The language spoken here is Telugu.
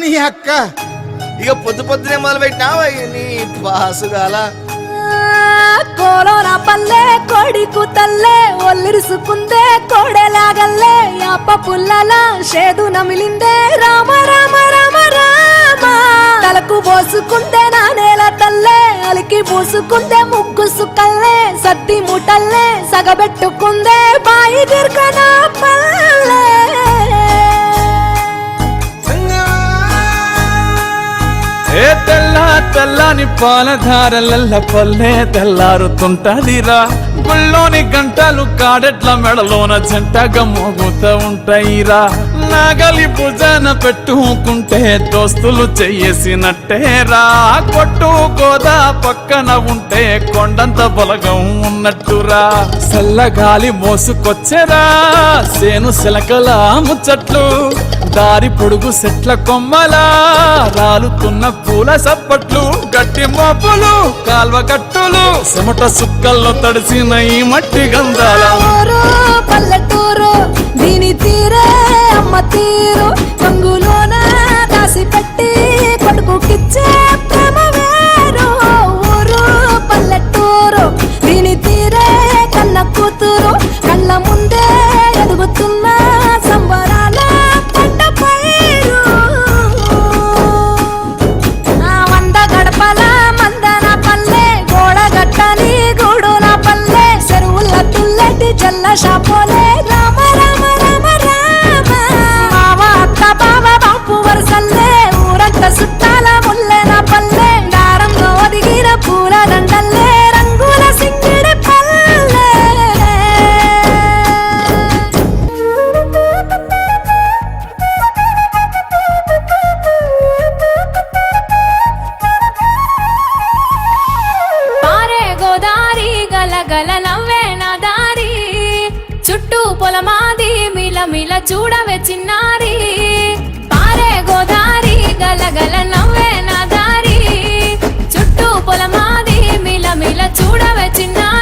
నీ అక్క ఇక పొద్దునే మొదలు పెట్టినావా నీ బాసుగాల కోలోన పల్లె కోడి కూతల్లే ఒల్లిరుసుకుందే కోడెలాగల్లే యాప పుల్లల షేదు నమిలిందే రామ రామ రామ రామ తలకు పోసుకుందే నా నేల తల్లే అలికి పూసుకుందే ముగ్గు సుక్కల్లే సద్ది ముటల్లే సగబెట్టుకుందే బాయి దీర్ఘన పల్లె ఏ తెల్లని పాలధారలల్ల పల్లె తెల్లారుతుంటదిరా గుళ్ళోని గంటలు కాడెట్ల మెడలోన జంటగా మోగుతూ ఉంటాయిరా నాగలి భుజాన పెట్టుకుంటే దోస్తులు చెయ్యేసినట్టేరా కొట్టు గోదా పక్కన ఉంటే కొండంత బలగం ఉన్నట్టురా చల్లగాలి మోసుకొచ్చెరా సేను శిలకల ముచ్చట్లు దారి పొడుగు సెట్ల కొమ్మలా రాలుతున్న పూల సప్పట్లు గట్టి మోపులు కాల్వ కట్టులు చెమట సుక్కల్లో తడిసిన ఈ మట్టి గంధాల పల్లెటూరు దీని తీరే అమ్మ తీరు కంగులోన దాసి పెట్టి కొడుకుకిచ్చే ప్రేమ వేరు ఊరు పల్లెటూరు దీని తీరే కన్న కూతురు కళ్ళ ముందే ఎదుగుతున్న సంబరాల పంట పైరు వంద గడపల మందన పల్లె గోడ గట్టని గూడున పల్లె చెరువుల తుల్లటి జల్ల షాపోలే రామ రామ రామ రామ మామ అత్త బావ బాపు వరసల్లే ఊరంత సుట్టాల ముల్లెన పల్లె దారంలో ఒదిగిన పూల దండల్లే రంగుల సింగిడి పల్లె పారే గోదారి గలగల నవ్వే నా దారి చుట్టూ పొలమాది మిలమిల చూడవే చిన్నారి పారే గోదారి గలగల నవ్వే నా దారి చుట్టూ పొలమాది మిలమిల చూడవే చిన్నారి